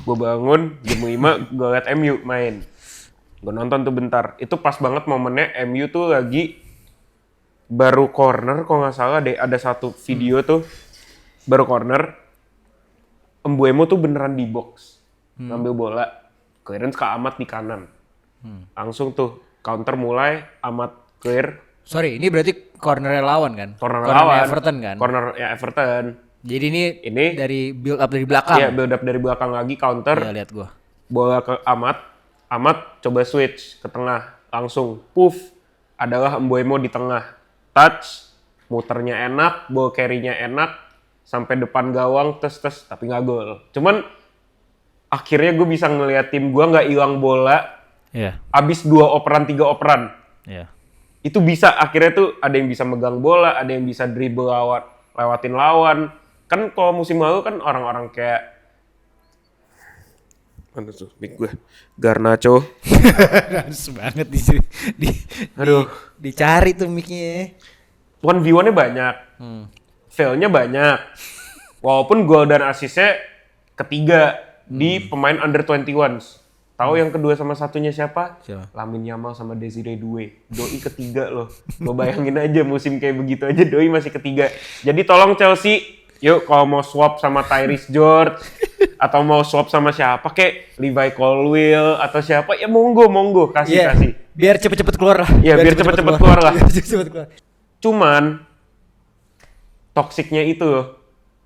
Gue bangun jam 5, gue liat MU main. Gue nonton tuh bentar. Itu pas banget momennya MU tuh lagi baru corner, kalau nggak salah deh ada satu video tuh baru corner. Mbeumo tuh beneran di box, ngambil bola, clearance ke Ahmad di kanan. Langsung tuh counter mulai, Ahmad clear. Sorry, ini berarti corner lawan kan? Corner lawan. Everton kan? Corner ya Everton. Jadi ini dari build up dari belakang. Iya, build up dari belakang lagi counter. Iya, lihat gua. Bola ke Ahmad. Ahmad coba switch ke tengah, langsung puff. Adalah Mbeumo di tengah. Touch, muternya enak, ball carry-nya enak, sampai depan gawang tes tapi nggak gol. Cuman akhirnya gue bisa ngeliat tim gue nggak hilang bola. Iya. Abis 2 operan 3 operan. Iya. Itu bisa akhirnya tuh ada yang bisa megang bola, ada yang bisa dribble lewatin lawan. Kan kalau musim lalu kan orang-orang kayak mana tuh mic gue Garnacho. Harus banget Aduh, dicari tuh mic-nya. 1v1-nya banyak. Fail-nya banyak. Walaupun gol dan asisnya ketiga di pemain under 21s. Tahu yang kedua sama satunya siapa? Lamine Yamal sama Desiree Doué. Doi ketiga loh. Lo bayangin aja musim kayak begitu aja Doi masih ketiga. Jadi tolong Chelsea, yuk kalau mau swap sama Tyrese George atau mau swap sama siapa kayak Levi Colwill atau siapa ya monggo kasih. Biar cepet-cepet keluar lah. Iya, biar cepet-cepet keluar lah. Cepet-cepet keluar. Cuman toksiknya itu loh.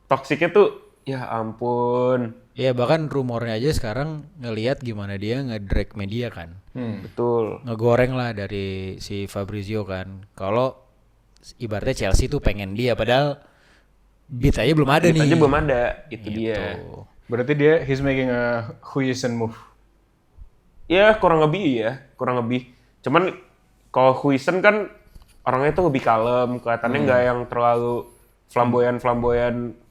Toksiknya tuh ya ampun. Ya bahkan rumornya aja sekarang ngelihat gimana dia nge-drag media kan. Betul. Ngegoreng lah dari si Fabrizio kan. Kalau ibaratnya Chelsea tuh pengen dia padahal bid aja belum ada Bid nih. aja belum ada, itu Gitu. dia. Berarti he's making a Huijsen move. Ya kurang lebih. Cuman kalau Huijsen kan orangnya tuh lebih kalem, kelihatannya nggak yang terlalu flamboyan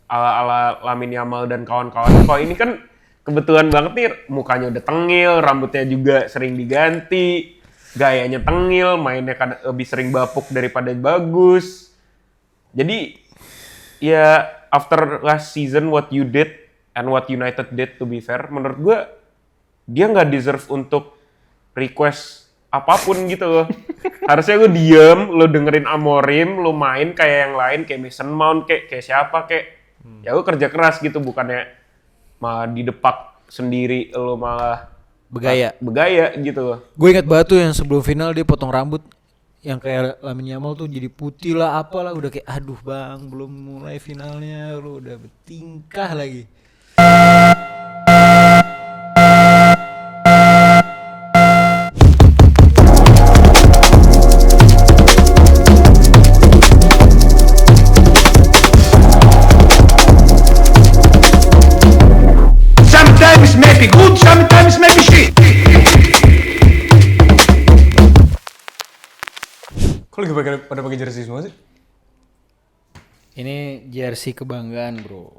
ala Lamine Yamal dan kawan-kawan. Kalau ini kan kebetulan banget nih mukanya udah tengil, rambutnya juga sering diganti, gayanya tengil, mainnya kan lebih sering bapuk daripada bagus. Jadi ya after last season what you did and what United did, to be fair, menurut gue dia nggak deserve untuk request apapun gitu loh. Harusnya lu diem, lu dengerin Amorim, lu main kayak yang lain, kayak Mason Mount, kayak siapa, kayak ya lu kerja keras gitu, bukannya malah didepak sendiri, lu malah begaya gitu loh. Gue ingat banget tuh yang sebelum final dia potong rambut yang kayak Lamine Yamal tuh jadi putih lah apalah, udah kayak aduh bang belum mulai finalnya lu udah bertingkah lagi. Sometimes maybe good, sometimes maybe shit. Kok lagi pada pakai jersey semua sih? Ini jersey kebanggaan bro.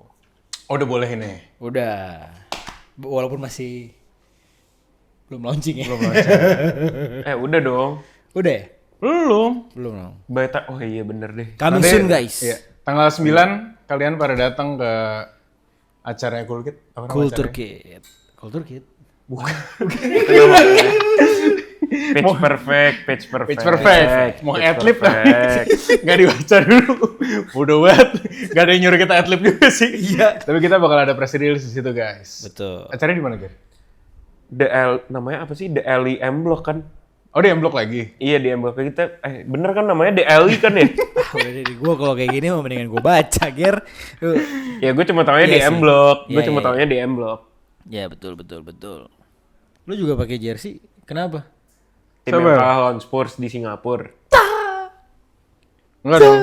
Oh, udah boleh ini. Udah. Walaupun masih belum launching ya. Belum launching. Udah dong. Udah ya? Belum. Belum dong. Oh iya bener deh. Coming Nanti- soon guys. Iya. Tanggal 9 kalian pada datang ke acaranya Cool Kid. Apa nama Culture acaranya? Kid. Culture Kid. Pitch perfect. Pitch perfect. Mau adlib tapi nggak dibaca dulu. Udah banget. Gak ada yang nyuruh kita adlib juga sih. Iya. Tapi kita bakal ada press release di situ guys. Betul. Acaranya di mana Gar? Namanya apa sih? The Alley M Block kan? Oh, di M-Block lagi. Iya di M Block kita. Bener kan namanya The Alley kan ya? Udah deh, gue kalau kayak gini mau mendingan gue baca, Ger. Ya gue cuma taunya di Iya sih. M Block. Gue Iya, cuma iya. taunya di M Block. Ya betul. Lu juga pakai jersey? Kenapa? Tim yang Sabar. kalah lawan Spurs di Singapura. Enggak dong.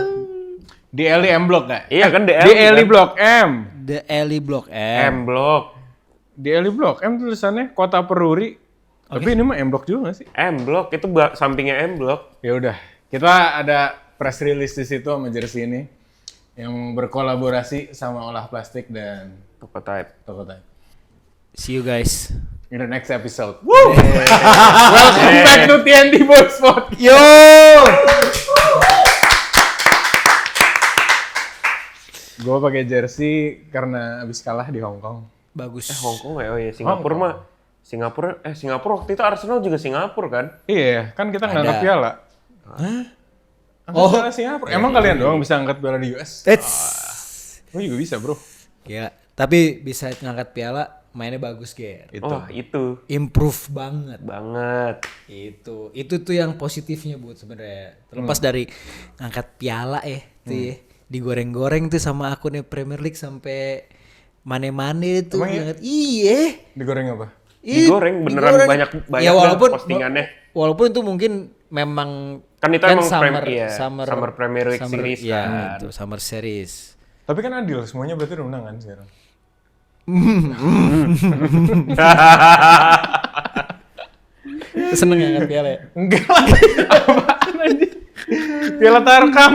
Di Eli M-Block nggak? Iya kan The Di Alley Eli kan? Block M. The Alley Block M Block. Di Eli Block M tulisannya Kota Peruri. Tapi ini mah M-Block juga nggak sih? M Block itu sampingnya M Block. Ya udah, kita ada press release di situ sama jersey ini yang berkolaborasi sama Olah Plastik dan Toko Type. Tokotype. See you guys. In the next episode. Woo! Welcome back to TNT Boys Podcast. Yo. Gue pakai jersey karena abis kalah di Hong Kong. bagus. Hong Kong ya? Oh iya, Singapura waktu itu Arsenal juga Singapura kan? Iya, kan kita nggak angkat piala. Angkat piala Singapura. Emang kalian doang bisa angkat piala di US? Gue juga bisa, bro. Ya, tapi bisa ngangkat piala, mainnya bagus, Ger. Itu. Improve banget. Itu tuh yang positifnya buat sebenarnya. Terlepas dari ngangkat piala tuh ya. Digoreng-goreng tuh sama akunnya Premier League sampai mane-mane tuh Emang iya? banget. Iya. Digoreng apa? Digoreng beneran banyak ya, walaupun postingannya. Walaupun itu mungkin memang Kan itu emang summer Premier League series kan. Itu summer series. Tapi kan adil, semuanya berarti udah menang kan sekarang? Seneng ngangkat piala ya? Enggak lah, apaan aja? Piala Tarkam.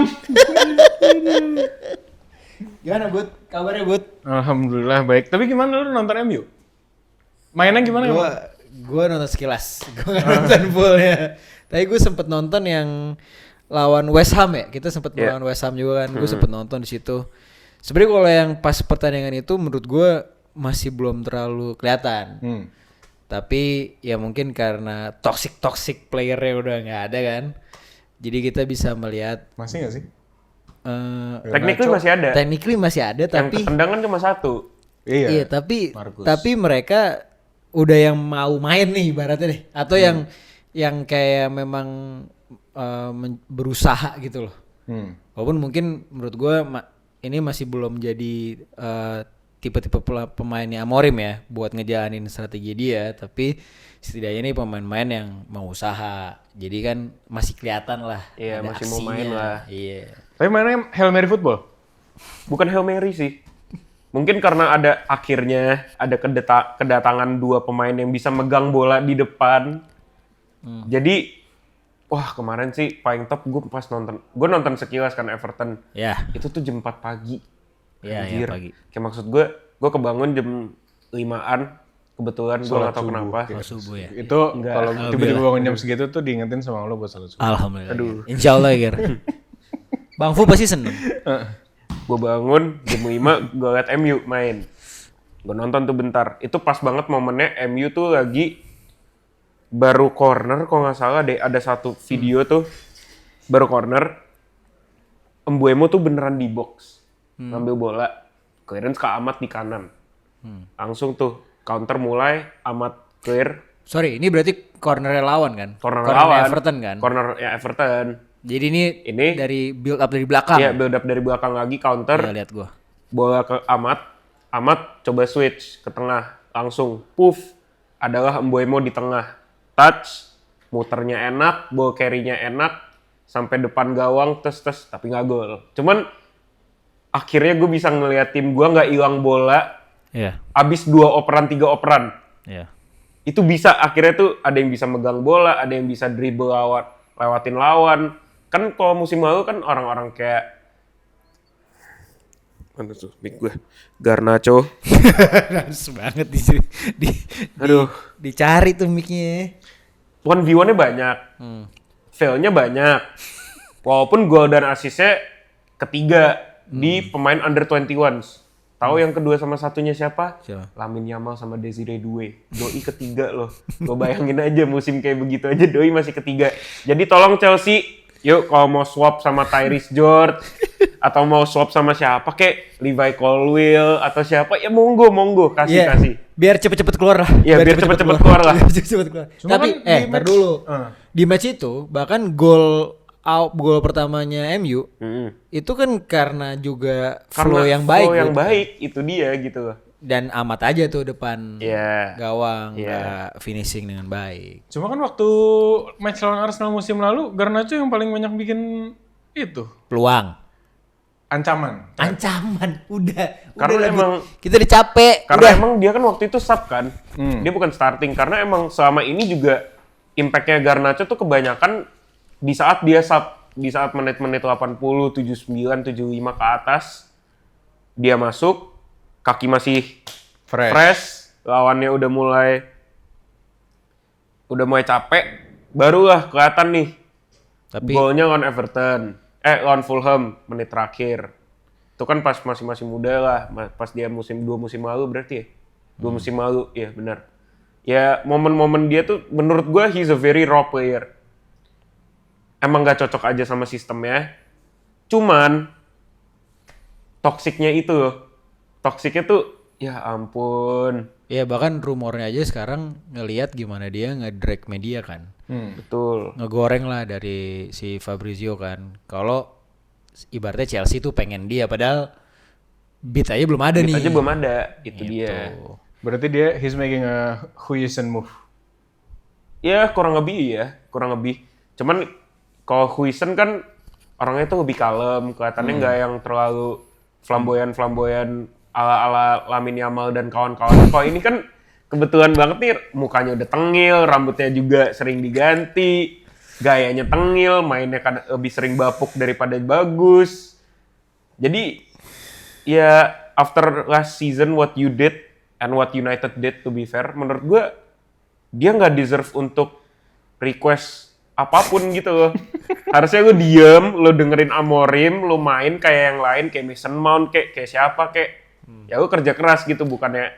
Gimana Bud? Kabarnya Bud? Alhamdulillah baik. Tapi gimana lu nonton MU? Mainnya gimana emang? Gue nonton sekilas. Gue gak nonton fullnya. Tapi gue sempet nonton yang lawan West Ham ya. Kita sempet melawan West Ham juga kan. Gue sempet nonton di situ. Sebenarnya kalau yang pas pertandingan itu menurut gue masih belum terlalu kelihatan. Tapi ya mungkin karena toxic playernya udah nggak ada kan. Jadi kita bisa melihat. Masih nggak sih? Technically masih ada. Tapi yang ketendang kan cuma satu. Iya, tapi mereka udah yang mau main nih ibaratnya deh. Atau yang kayak memang berusaha gitu loh. Walaupun mungkin menurut gue ini masih belum jadi tipe-tipe pemainnya Amorim ya buat ngejalanin strategi dia, tapi setidaknya ini pemain-pemain yang mau usaha. Jadi kan masih kelihatan lah. Iya, masih mau main lah. Iya. Tapi mainnya Hail Mary football? Bukan Hail Mary sih. Mungkin karena akhirnya ada kedatangan dua pemain yang bisa megang bola di depan. Jadi wah, kemarin sih paling top gue pas nonton sekilas kan Everton. Ya. Itu tuh jam 4 pagi. Iya, pagi. Kayak maksud gue kebangun jam 5-an. Kebetulan gue gak tau kenapa. Subuh ya. Itu kalau tiba-tiba bangun jam segitu tuh diingetin sama lo buat salat subuh. Alhamdulillah. Aduh. Insyaallah ya, Ger. Bang Fu pasti seneng. Gue bangun jam 5, gue liat MU main. Gue nonton tuh bentar. Itu pas banget momennya MU tuh lagi baru corner, kalau nggak salah deh, ada satu video tuh baru corner, Mbeumo tuh beneran di box, ngambil bola, clearance ke Ahmad di kanan, langsung tuh counter mulai, Ahmad clear. Sorry, ini berarti corner lawan kan? Corner lawan. Everton kan? Corner ya Everton. Jadi ini dari build up dari belakang. Iya, build up dari belakang lagi counter. Iya, lihat gua. Bola ke Ahmad coba switch ke tengah, langsung puff, adalah Mbeumo di tengah. Touch, muternya enak, ball carry-nya enak, sampai depan gawang, tes, tapi nggak gol. Cuman akhirnya gue bisa ngeliat tim gue nggak hilang bola, abis 2 operan, 3 operan. Itu bisa, akhirnya tuh ada yang bisa megang bola, ada yang bisa dribble lewatin lawan. Kan kalau musim lalu kan orang-orang kayak mana tuh mic gue, Garnacho. Harus banget dicari tuh mic-nya. 1v1-nya banyak, fail-nya banyak. Walaupun gol dan asisnya ketiga di pemain under 21s. Tahu yang kedua sama satunya siapa? Lamine Yamal sama Desiree Doué. Doi ketiga loh. Lo bayangin aja musim kayak begitu aja Doi masih ketiga. Jadi tolong Chelsea, yuk kalau mau swap sama Tyrese George atau mau swap sama siapa kayak Levi Colwill atau siapa ya monggo kasih. Biar cepet-cepet keluar lah. Iya, biar cepet-cepet keluar lah. Tapi ntar dulu. Di match itu bahkan gol pertamanya MU itu kan karena juga flow yang baik. Flow yang baik itu dia gitu loh. Dan amat aja tuh depan gawang nggak finishing dengan baik. Cuma kan waktu match lawan Arsenal musim lalu, Garnacho yang paling banyak bikin itu peluang. Ancaman. Udah. Karena emang kita udah capek. Karena emang dia kan waktu itu sub kan. Dia bukan starting karena emang selama ini juga impact-nya Garnacho tuh kebanyakan di saat dia sub, di saat menit-menit 80, 79, 75 ke atas dia masuk, kaki masih fresh, lawannya udah mulai capek, barulah kelihatan nih. Tapi golnya lawan Everton. Lawan Fulham menit terakhir. Itu kan pas masih muda lah, pas dia 2 musim lalu berarti ya. 2 musim lalu, ya benar. Ya momen-momen dia tuh menurut gue he's a very raw player. Emang gak cocok aja sama sistemnya. Cuman toksiknya itu loh. Toksiknya tuh ya ampun. Ya bahkan rumornya aja sekarang ngelihat gimana dia nge-drag media kan. Betul. Ngegoreng lah dari si Fabrizio kan. Kalau ibaratnya Chelsea tuh pengen dia padahal bid aja belum ada Bid nih. aja belum ada, itu Gitu. dia. Berarti he's making a Huijsen move. Ya kurang lebih. Cuman kalau Huijsen kan orangnya tuh lebih kalem, kelihatannya nggak yang terlalu flamboyan ala Lamine Yamal dan kawan-kawan. Kalau ini kan kebetulan banget nih mukanya udah tengil, rambutnya juga sering diganti, gayanya tengil, mainnya kan lebih sering bapuk daripada bagus. Jadi ya after last season what you did and what United did, to be fair, menurut gue dia nggak deserve untuk request apapun gitu loh. Harusnya lu diem, lu dengerin Amorim, lu main kayak yang lain, kayak Mason Mount, kayak siapa, ya lu kerja keras gitu, bukannya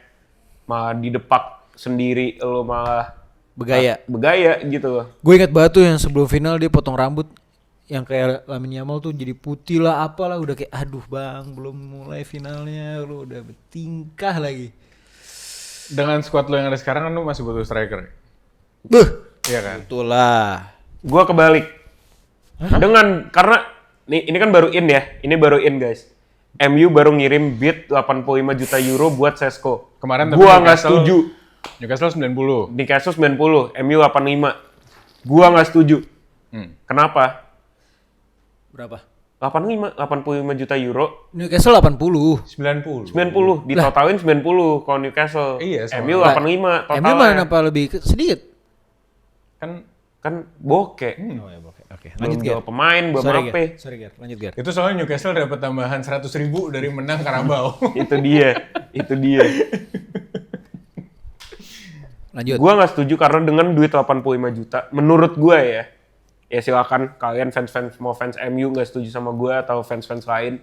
malah didepak sendiri, lu malah begaya gitu loh. Gue ingat banget tuh yang sebelum final dia potong rambut yang kayak Lamine Yamal tuh jadi putih lah apalah, udah kayak aduh bang belum mulai finalnya lu udah bertingkah lagi. Dengan squad lo yang ada sekarang kan lo masih butuh striker. Beuh, Iya kan? itulah. Gua kebalik. Karena ini kan baru in ya. Ini baru in guys. MU baru ngirim bid 85 juta euro buat Sesko. Kemarin tapi gua nggak Newcastle- setuju. Newcastle 90. Newcastle 90, MU 85. Gua nggak setuju. Kenapa? Berapa? 85 juta euro. Newcastle 80. 90. 90, ditotalin 90 kalau Newcastle. Iya, sama. MU 85 totalnya. MU mana apa lebih sedikit? Kan bokeh. Oh ya oke. Oke. Belum Lanjut jual Ger. pemain, belum Sorry apa. Ger. Sorry Ger. Lanjut Ger. Itu soalnya Newcastle dapat tambahan 100.000 dari menang Carabao. Itu dia. Lanjut. Gua nggak setuju karena dengan duit 85 juta, menurut gua ya silakan kalian fans MU nggak setuju sama gua atau fans lain,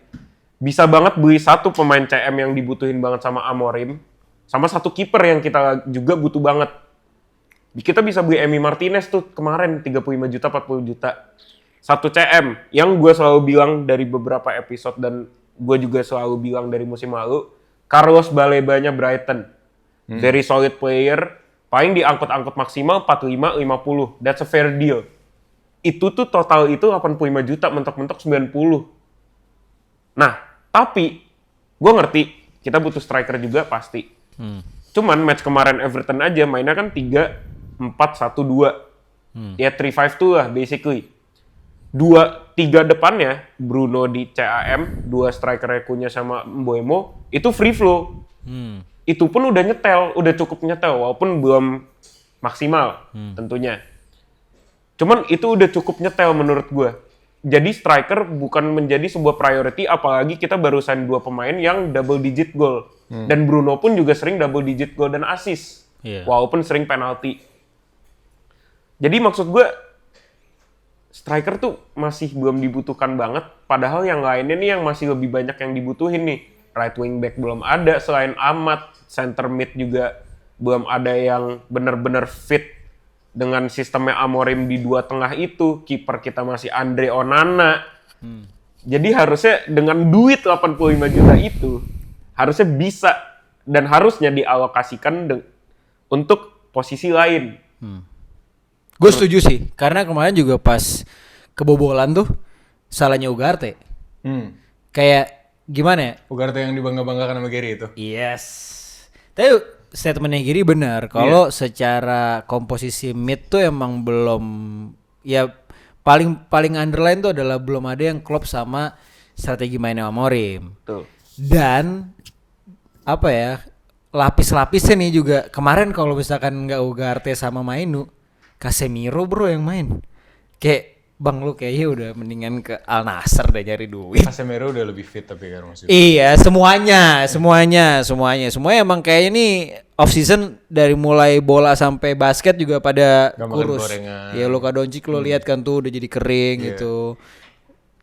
bisa banget beli satu pemain CM yang dibutuhin banget sama Amorim, sama satu kiper yang kita juga butuh banget. Kita bisa beli Emi Martinez tuh kemarin 35 juta, 40 juta. Satu CM yang gua selalu bilang dari beberapa episode dan gua juga selalu bilang dari musim lalu, Carlos Balebanya Brighton. Very solid player, paling diangkut-angkut maksimal 45-50. That's a fair deal. Itu tuh total itu 85 juta, mentok-mentok 90. Nah, tapi gue ngerti kita butuh striker juga pasti. Cuman match kemarin Everton aja mainnya kan 3-4-1-2. Ya 3-5-2 lah basically. 3 depannya Bruno di CAM, 2 strikernya Cunha sama Mbeumo, itu free flow. Itu pun udah nyetel, udah cukup nyetel walaupun belum maksimal tentunya. Cuman itu udah cukup nyetel menurut gue. Jadi striker bukan menjadi sebuah priority, apalagi kita baru sign 2 pemain yang double digit goal. Dan Bruno pun juga sering double digit goal dan assist. Walaupun sering penalti. Jadi maksud gue, striker tuh masih belum dibutuhkan banget. Padahal yang lainnya nih yang masih lebih banyak yang dibutuhin nih. Right wing back belum ada selain Ahmad. Center mid juga belum ada yang benar-benar fit dengan sistemnya Amorim di 2 tengah itu. Kiper kita masih Andre Onana. Jadi harusnya dengan duit 85 juta itu harusnya bisa dan harusnya dialokasikan untuk posisi lain. Gue setuju sih, karena kemarin juga pas kebobolan tuh salahnya Ugarte. Kayak gimana ya? Ugarte yang dibangga-banggakan sama Gary itu. Yes. Tapi statementnya Giri benar. Kalau secara komposisi mid tuh emang belum, ya paling underline tuh adalah belum ada yang klop sama strategi mainnya Amorim. Tuh. Dan apa ya, lapis-lapisnya nih juga kemarin kalau misalkan nggak Ugarte sama Mainu, Casemiro bro yang main. Kayak bang lu kayaknya udah mendingan ke Al Nassr deh nyari duit. Casemiro udah lebih fit tapi kan maksudnya. Iya, semuanya emang kayaknya nih off season dari mulai bola sampai basket juga pada Gak makan kurus. gorengan. Ya Luka Doncic lo lihat kan tuh udah jadi kering gitu.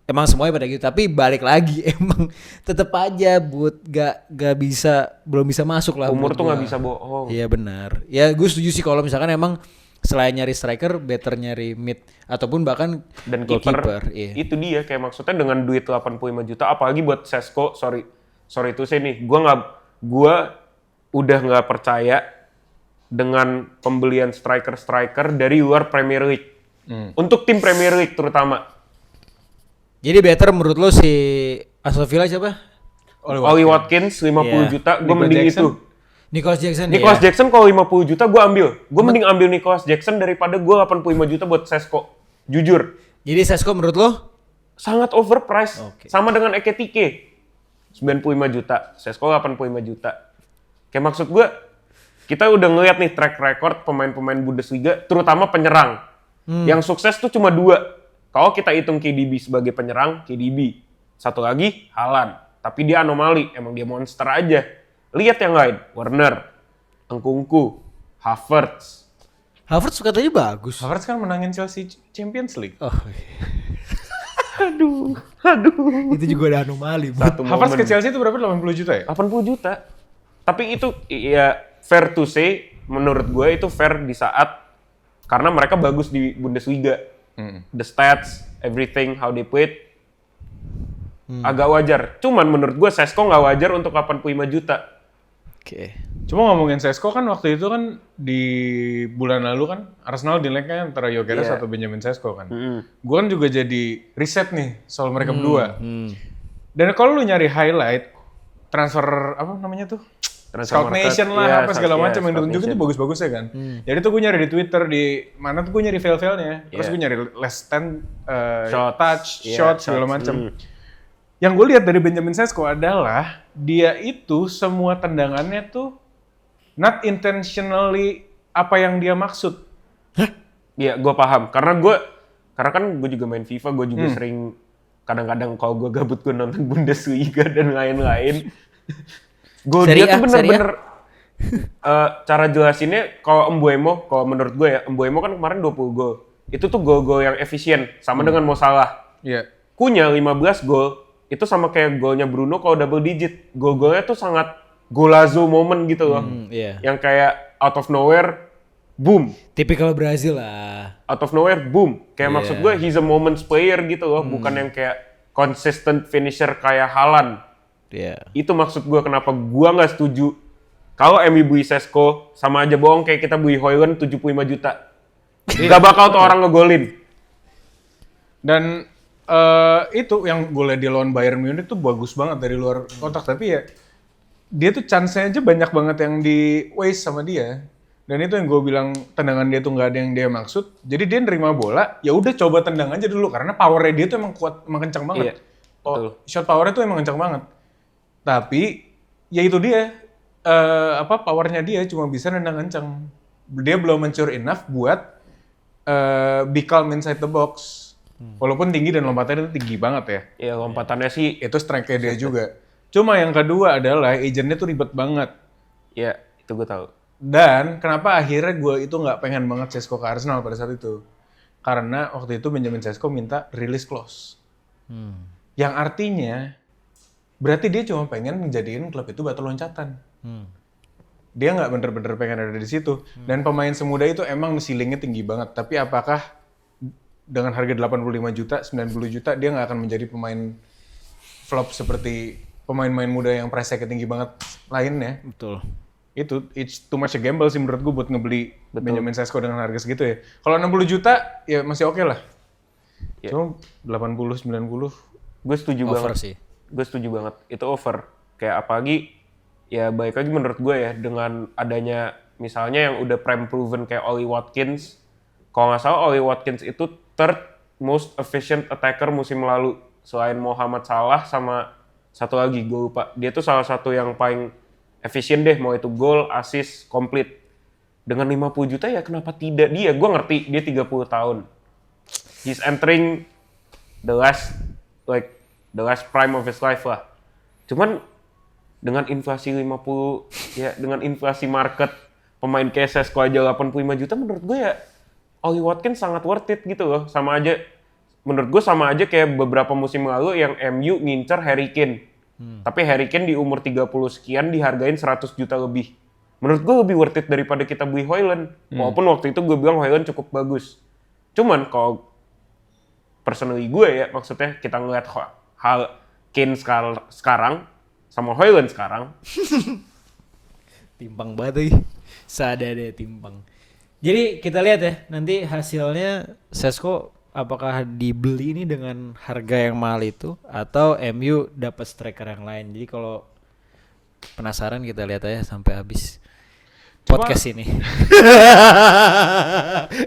emang semuanya pada gitu, tapi balik lagi emang tetep aja belum bisa masuk lah. Umur menurut tuh nggak gua. bisa bohong. Iya benar. Ya gue setuju sih kalau misalkan emang selain nyari striker, better nyari mid ataupun bahkan Dan goalkeeper. kiper itu dia kayak maksudnya dengan duit 85 juta apalagi buat Sesko, sorry itu sih nih, gua udah nggak percaya dengan pembelian striker dari luar Premier League. Untuk tim Premier League terutama. Jadi better menurut lo si Aston Villa siapa? Oli Watkins 50 Iya. juta, gue Nico mending Jackson. itu. Nicholas Jackson. Nicholas ya. Jackson kalau 50 juta gue ambil. Gue mending ambil Nicholas Jackson daripada gue 85 juta buat Sesko. Jujur. Jadi Sesko menurut lo? Sangat overpriced. Oke. Sama dengan Ekitike. 95 juta. Sesko 85 juta. Kayak maksud gue, kita udah ngeliat nih track record pemain-pemain Bundesliga, terutama penyerang. Yang sukses tuh cuma 2. Kalau kita hitung KDB sebagai penyerang, KDB. Satu lagi, Haaland. Tapi dia anomali, emang dia monster aja. Lihat yang lain, Werner, Nkunku, Havertz. Havertz katanya bagus. Havertz kan menangin Chelsea Champions League. Oh, Aduh. itu juga ada anomali. Bud. Satu Havertz momen. ke Chelsea itu berapa? 80 juta ya? 80 juta. Tapi itu ya fair to say, menurut gue itu fair di saat karena mereka bagus di Bundesliga. The stats, everything, how they played, agak wajar. Cuman menurut gue Sesko nggak wajar untuk 85 juta. Oke. Cuma ngomongin Sesko kan waktu itu kan di bulan lalu kan Arsenal dinilainya antara Gyökeres Iya. atau Benjamin Sesko kan. Gue kan juga jadi riset nih soal mereka berdua. Dan kalau lu nyari highlight transfer apa namanya tuh? Transfer Scout Nation market, lah, iya, apa segala iya, macam yang Scout ditunjukin Nation. tuh bagus-bagus ya kan. Jadi tuh gue nyari di Twitter di mana tuh gue nyari file-filenya. Terus Iya. gue nyari less than Shots. touch, Iya, shot segala shots. macam. Yang gue lihat dari Benjamin Sesko adalah dia itu semua tendangannya tuh not intentionally apa yang dia maksud. Iya, gue paham. Karena kan gue juga main FIFA, gue juga sering kadang-kadang kalau gue gabut gue nonton Bundesliga dan lain-lain. Gol Serie dia A, tuh bener-bener cara jelasinnya kalau Mbeumo, kalau menurut gue ya, Mbeumo kan kemarin 20 gol. Itu tuh gol-gol yang efisien sama dengan Mo Salah. Iya. Kunya 15 gol, itu sama kayak golnya Bruno kalau double digit. Gol-golnya tuh sangat golazo moment gitu loh. Iya. Yang kayak out of nowhere, boom. Tipikal Brazil lah. Out of nowhere, boom. Kayak Iya. maksud gue, he's a moments player gitu loh. Bukan yang kayak consistent finisher kayak Haaland. Iya. Itu maksud gue kenapa gue nggak setuju. Kalau MU beli Sesko, sama aja bohong kayak kita beli Højlund 75 juta. Gak bakal tuh orang ngegolin. Dan itu yang golnya dia lawan Bayern Munich tuh bagus banget dari luar kotak, tapi ya dia tuh chance-nya aja banyak banget yang di waste sama dia. Dan itu yang gue bilang tendangan dia tuh nggak ada yang dia maksud. Jadi dia nerima bola, ya udah coba tendang aja dulu karena powernya dia tuh emang kuat, emang kencang banget. Iya, betul. Shot powernya tuh emang kencang banget. Tapi ya itu dia powernya dia cuma bisa nendang kencang. Dia belum mature enough buat be calm inside the box. Walaupun tinggi dan lompatannya itu tinggi banget ya. Ya lompatannya sih, Itu strike-nya dia juga. Cuma yang kedua adalah agentnya tuh ribet banget. ya itu gue tahu. Dan kenapa akhirnya gue itu nggak pengen banget Sesko ke Arsenal pada saat itu? Karena waktu itu Benjamin Sesko minta release clause. Yang artinya berarti dia cuma pengen menjadiin klub itu batu loncatan. Dia nggak bener-bener pengen ada di situ. Dan pemain semuda itu emang ceilingnya tinggi banget. Tapi apakah dengan harga 85 juta, 90 juta, dia nggak akan menjadi pemain flop seperti pemain-pemain muda yang price-nya tinggi banget lainnya? Betul. Itu it's too much a gamble sih menurut gue buat ngebeli Benjamin Sesko dengan harga segitu ya. Kalau 60 juta ya masih oke lah. Ya. Cuma 80 90 Gue setuju Over banget. sih. Gue setuju banget. Itu over. Kayak apalagi, ya baik lagi menurut gue ya, dengan adanya misalnya yang udah prime proven kayak Oli Watkins. Kalau nggak salah Oli Watkins itu third most efficient attacker musim lalu. Selain Mohamed Salah sama satu lagi, gue lupa. Dia tuh salah satu yang paling efisien deh, mau itu gol, assist, complete. Dengan 50 juta ya kenapa tidak dia? Gue ngerti, dia 30 tahun. He's entering the last prime of his life lah. Cuman dengan inflasi 50, ya dengan inflasi market, pemain kayak Sesko aja 85 juta menurut gue ya Oli Watkins sangat worth it gitu loh. Sama aja menurut gue sama aja kayak beberapa musim lalu yang MU ngincer Harry Kane. Tapi Harry Kane di umur 30 sekian dihargain 100 juta lebih. Menurut gue lebih worth it daripada kita beli Højlund. Walaupun waktu itu gue bilang Højlund cukup bagus. Cuman kalau personally gue ya, maksudnya kita ngeliat hal Kane sekarang sama Højlund sekarang. Timpang banget tuh. Sadar timpang. Jadi kita lihat ya nanti hasilnya Sesko apakah dibeli ini dengan harga yang mahal itu atau MU dapat striker yang lain. Jadi kalau penasaran kita lihat aja sampai habis podcast ini.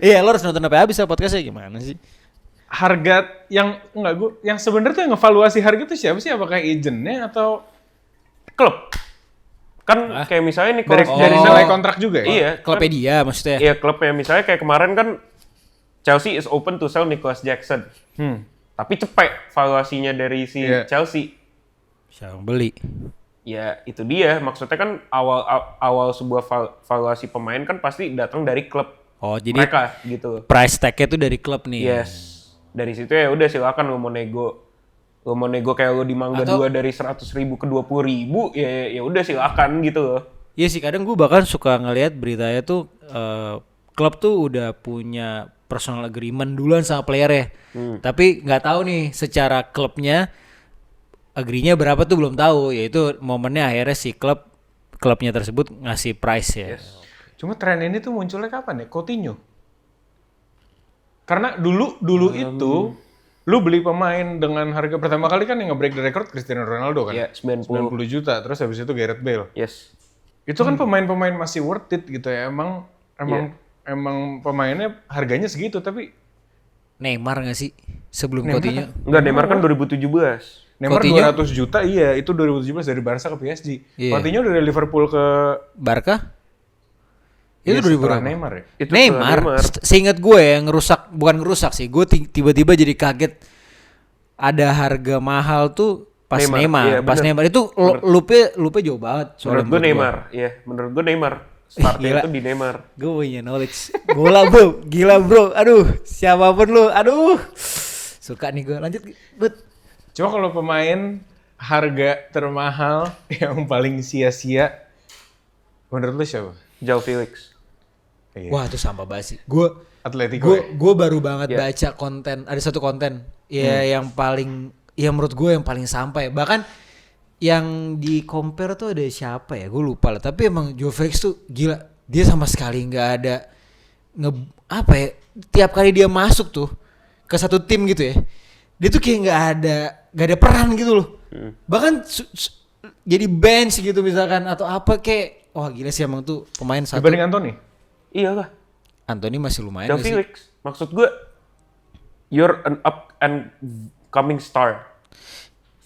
Iya, lo harus nonton sampai habis ya podcastnya, gimana sih? Harga yang enggak gue yang sebenarnya tuh yang ngevaluasi harga tuh siapa sih? Apakah agentnya atau Klub. Kan kayak misalnya nih dari nilai kontrak juga ya? Iya. Klubnya dia maksudnya. Iya, klubnya misalnya kayak kemarin kan Chelsea is open to sell Nicholas Jackson. Tapi cepet valuasinya dari si Chelsea. Siapa yang beli? Ya itu dia, maksudnya kan awal sebuah valuasi pemain kan pasti datang dari klub. Oh, jadi mereka gitu. price tag-nya tuh dari klub nih. Yes. Dari situ ya udah silakan lo mau nego. Lo mau nego kayak lo di Mangga 2 dari 100.000 ke 20.000, ya udah silakan gitu loh. Iya sih, kadang gue bahkan suka ngelihat beritanya tuh klub tuh udah punya personal agreement duluan sama player ya. Tapi nggak tahu nih secara klubnya agree-nya berapa tuh belum tahu. Yaitu momennya akhirnya si klubnya tersebut ngasih price ya. Yes. Cuma tren ini tuh munculnya kapan ya? Coutinho. Karena dulu itu lu beli pemain dengan harga pertama kali kan yang nge-break the record Cristiano Ronaldo kan? Iya, 90 juta. Terus habis itu Gareth Bale. Yes. Itu kan pemain-pemain masih worth it gitu ya. Emang pemainnya harganya segitu tapi Neymar nggak sih sebelum Coutinho? Enggak, Neymar kan 2017. Neymar Coutinho? 200 juta iya, itu 2017 dari Barca ke PSG. Iya. Coutinho dari Liverpool ke Barca? Itu Iya, 2000 setelah berapa? Neymar ya. Itu Neymar. Seingat gue yang bukan ngerusak sih. Gue tiba-tiba jadi kaget ada harga mahal tuh pas Neymar. Iya, Pas bener. Neymar itu lupa jauh banget. Menurut gue Neymar, iya. Menurut gue Neymar. Startnya Gila. itu di Neymar. Gue punya knowledge bola bro, gila bro. Aduh, siapapun lu, aduh. Suka nih gue. Lanjut, Bud. Cuma kalau pemain harga termahal yang paling sia-sia menurut lu siapa? Joao Felix. Iya. Wah, itu sampah banget sih. Gue Atletico ya? gue baru banget Iya. baca konten, ada satu konten ya yang paling, ya menurut gue yang paling sampai. Bahkan yang di compare tuh ada siapa ya, gue lupa lah. Tapi emang Joao Felix tuh gila, dia sama sekali nggak ada apa ya, tiap kali dia masuk tuh ke satu tim gitu ya, dia tuh kayak nggak ada peran gitu loh. Bahkan jadi bench gitu misalkan atau apa, kayak wah gila sih emang tuh pemain satu. Dibanding Anthony? Iya lah. Anthony masih lumayan Joao gak sih? Felix. Maksud gue, you're an up and coming star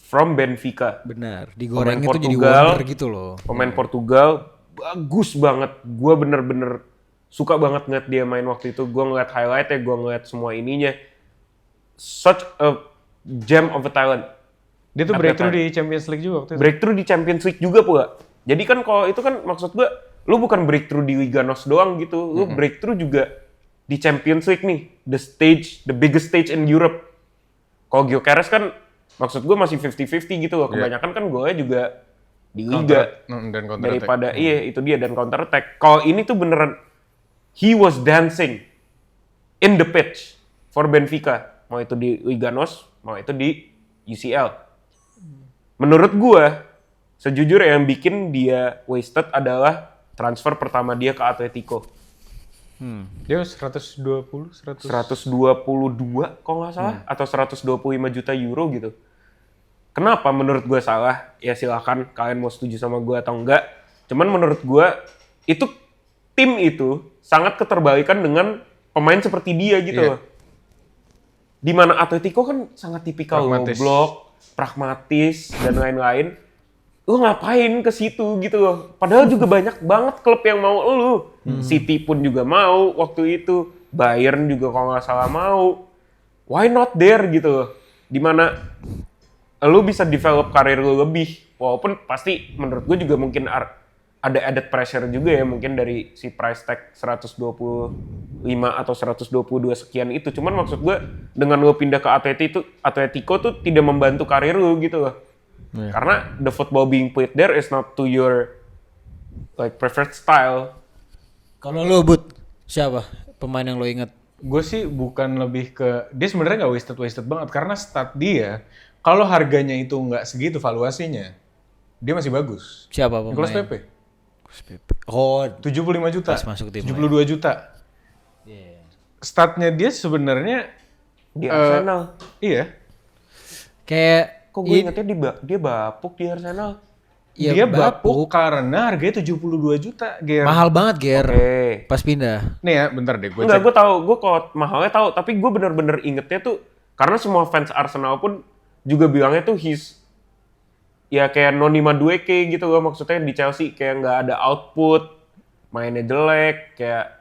from Benfica. Benar, digorengnya tuh jadi Portugal, wonder gitu loh. Pemain Portugal bagus banget. Gue bener-bener suka banget ngeliat dia main waktu itu. Gue ngeliat highlight-nya, gue ngeliat semua ininya. Such a gem of a talent. Dia tuh breakthrough di Champions League juga waktu itu. Breakthrough di Champions League juga pula. Jadi kan kalau itu kan maksud gue, lu bukan breakthrough di Liga NOS doang gitu. Lu breakthrough juga di Champions League nih. The biggest stage in Europe. Kalau Gyökeres kan maksud gue masih 50-50 gitu loh. Kebanyakan kan golnya juga di Liga. Dan counter Daripada, iya itu dia, dan counter attack. Kalau ini tuh beneran, he was dancing in the pitch for Benfica. Mau itu di Liga NOS, mau itu di UCL. Menurut gue, sejujurnya yang bikin dia wasted adalah transfer pertama dia ke Atletico. Dia 122 kalau nggak salah, atau 125 juta euro gitu. Kenapa menurut gue salah? Ya silakan kalian mau setuju sama gue atau enggak. Cuman menurut gue, tim itu sangat keterbalikan dengan pemain seperti dia gitu loh. Dimana Atletico kan sangat tipikal low Pragmatis. block, pragmatis, dan lain-lain. Lu ngapain ke situ gitu loh. Padahal juga banyak banget klub yang mau lu. City pun juga mau waktu itu. Bayern juga kalau nggak salah mau. Why not there gitu loh. Dimana lu bisa develop karir lu lebih. Walaupun pasti menurut gue juga mungkin ada added pressure juga ya. Mungkin dari si price tag 120 atau 122 sekian itu. Cuman maksud gue dengan lo pindah ke Atletico tuh tidak membantu karir lo gitu loh. Karena the football being played there is not to your like preferred style. Kalau lo Bud, siapa pemain yang lo inget? Gue sih bukan lebih ke dia sebenarnya nggak wasted banget karena stat dia kalau harganya itu nggak segitu valuasinya dia masih bagus. Siapa pemain? Nicolas Pepe. Oh, 75 juta. Pas masuk tim 72 juta. Statnya dia sebenarnya Di Arsenal. iya. kayak Kok gue ingetnya dia bapuk di Arsenal. ya dia bapuk karena harganya 72 juta, Ger. mahal banget Ger. Oke. Pas pindah. Nih ya, bentar deh gue Enggak, cek. gue tahu, gue kalau mahalnya tahu, tapi gue bener-bener ingetnya tuh karena semua fans Arsenal pun juga bilangnya tuh ya kayak Noni Madueke gitu loh, maksudnya di Chelsea kayak nggak ada output, mainnya jelek, kayak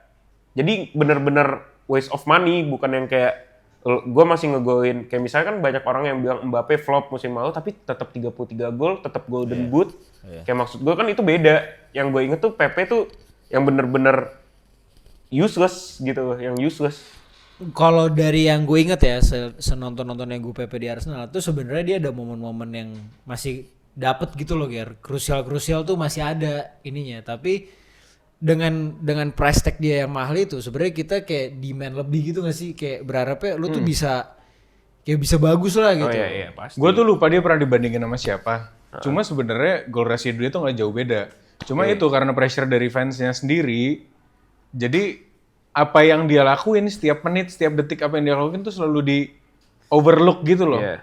jadi bener-bener waste of money, bukan yang kayak gue masih ngegolin, kayak misalnya kan banyak orang yang bilang Mbappe flop musim lalu tapi tetap 33 gol, tetap golden boot. Kayak maksud gue kan itu beda. Yang gue inget tuh Pepe tuh yang bener-bener useless gitu loh, yang useless. Kalau dari yang gue inget ya, senonton-nonton yang gue PP di Arsenal tuh sebenarnya dia ada momen-momen yang masih dapet gitu loh Ger. Krusial-krusial tuh masih ada ininya, tapi dengan price tag dia yang mahal itu sebenarnya kita kayak demand lebih gitu gak sih? Kayak berharapnya lu tuh bisa bagus lah gitu. Oh iya pasti. Gue tuh lupa dia pernah dibandingin sama siapa. Cuma sebenarnya goal ratio dia tuh nggak jauh beda. Cuma itu karena pressure dari fansnya sendiri. Jadi apa yang dia lakuin setiap menit, setiap detik apa yang dia lakuin tuh selalu di overlook gitu loh. Iya.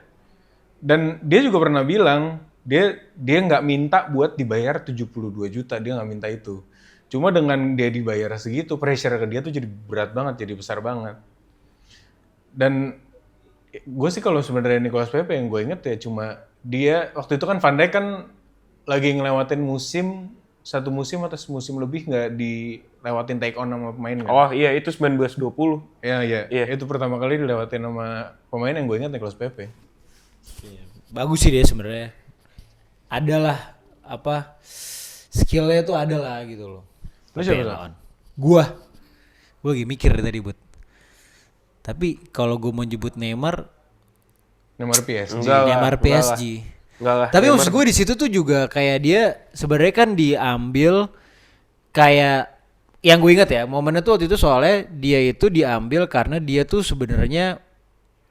Dan dia juga pernah bilang dia nggak minta buat dibayar 72 juta, dia nggak minta itu. Cuma dengan dia dibayar segitu, pressure ke dia tuh jadi berat banget, jadi besar banget. Dan gue sih kalau sebenarnya Nicolas Pepe yang gue inget ya cuma dia waktu itu kan Van Dijk kan lagi ngelewatin satu musim atau semusim lebih nggak dilewatin take on sama pemain kan? Oh iya itu 19-20. Iya. Iya. Itu pertama kali dilewatin sama pemain yang gue inget Nicolas Pepe. Bagus sih dia sebenarnya. Adalah apa skillnya tuh adalah gitu loh. Lu siapa tuh? lawan? Gua lagi mikir dari tadi Bud. Tapi kalau gue mau nyebut Neymar PSG. Enggak lah, Neymar enggak PSG. Enggak lah. Tapi Neymar- maksud gue di situ tuh juga kayak dia sebenarnya kan diambil kayak yang gue ingat ya momennya tuh waktu itu soalnya dia itu diambil karena dia tuh sebenarnya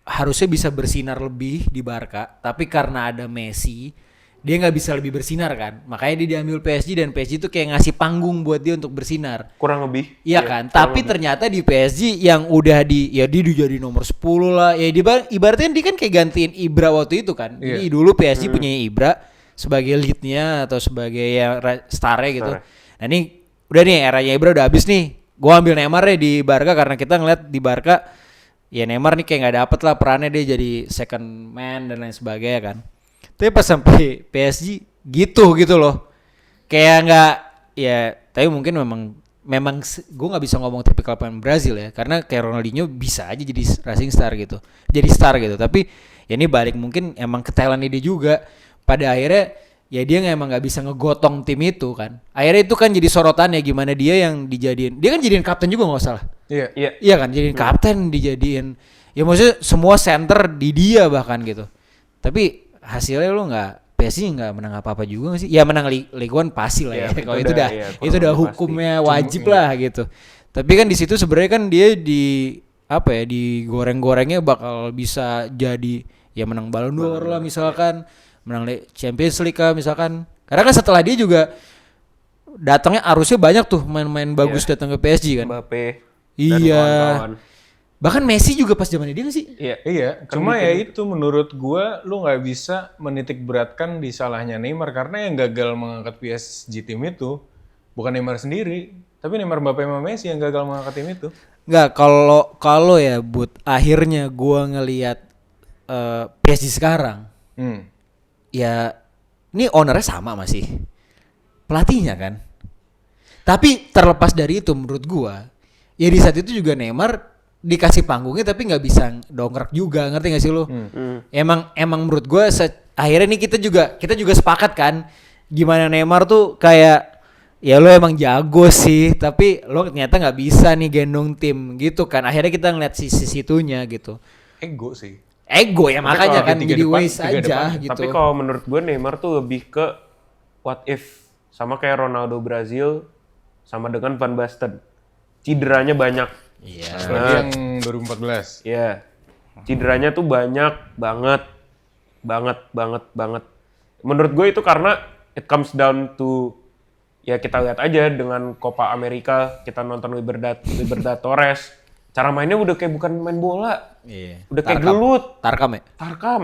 harusnya bisa bersinar lebih di Barca, tapi karena ada Messi dia nggak bisa lebih bersinar kan, makanya dia diambil PSG dan PSG tuh kayak ngasih panggung buat dia untuk bersinar. kurang lebih. Iya kan, tapi ternyata di PSG yang udah dia udah jadi nomor 10 lah. Ya ibaratnya dia kan kayak gantiin Ibra waktu itu kan. Iya. Jadi dulu PSG punya Ibra sebagai leadnya atau sebagai ya starnya gitu. Nah ini udah nih eranya Ibra udah habis nih. Gua ambil Neymar deh di Barca karena kita ngeliat di Barca ya Neymar nih kayak nggak dapet lah perannya, dia jadi second man dan lain sebagainya kan. Tapi pas sampai PSG gitu loh. Kayak nggak ya, tapi mungkin memang gue nggak bisa ngomong tipikal pemain Brazil ya, karena kayak Ronaldinho bisa aja jadi rising star gitu, jadi star gitu. Tapi ya ini balik mungkin emang ke talentnya dia juga. Pada akhirnya ya dia emang nggak bisa ngegotong tim itu kan. Akhirnya itu kan jadi sorotan ya, gimana dia yang dia kan jadiin kapten juga nggak salah. Iya. Iya kan, jadiin kapten, dijadiin ya maksudnya semua center di dia bahkan gitu. Tapi hasilnya lo nggak, PSG nggak menang apa-apa juga nggak sih? Ya menang Ligue 1 pasti lah ya. Iya, Kalau itu itu udah- dah iya, itu udah kurang hukumnya wajib lah gitu. Tapi kan di situ sebenarnya kan dia di apa ya, digoreng-gorengnya bakal bisa jadi ya menang Ballon d'Or lah misalkan, menang Champions League lah misalkan. Karena kan setelah dia juga datangnya arusnya banyak tuh main-main bagus datang ke PSG kan. Mbappe. dan Iya. kawan-kawan. Bahkan Messi juga pas zamannya dia nggak sih? Iya. Iya, Kan cuma bikin ya itu menurut gua lu nggak bisa menitik beratkan di salahnya Neymar karena yang gagal mengangkat PSG tim itu bukan Neymar sendiri, tapi Neymar, Mbappe sama Messi yang gagal mengangkat tim itu. Nggak, kalau ya Bud, akhirnya gua ngelihat PSG sekarang ya ini ownernya sama masih pelatihnya kan. Tapi terlepas dari itu menurut gua ya di saat itu juga Neymar dikasih panggungnya tapi nggak bisa dongkrak juga, ngerti nggak sih lo? Emang menurut gue akhirnya nih kita juga sepakat kan gimana Neymar tuh kayak ya lo emang jago sih, tapi lo ternyata nggak bisa nih gendong tim gitu kan. Akhirnya kita ngeliat sisi situnya gitu. Ego sih. Ego ya Tapi makanya kalau kan tiga jadi depan, waste tiga aja depan. gitu. Tapi kalau menurut gue Neymar tuh lebih ke what if, sama kayak Ronaldo Brazil sama dengan Van Basten. Cederanya banyak. Iya. Apalagi yang 2014. Iya. Cederanya tuh banyak banget. Menurut gue itu karena it comes down to, ya kita lihat aja dengan Copa America, kita nonton Libertadores, cara mainnya udah kayak bukan main bola. Iya. Udah kayak Tarkam. gelut. Tarkam ya? Tarkam.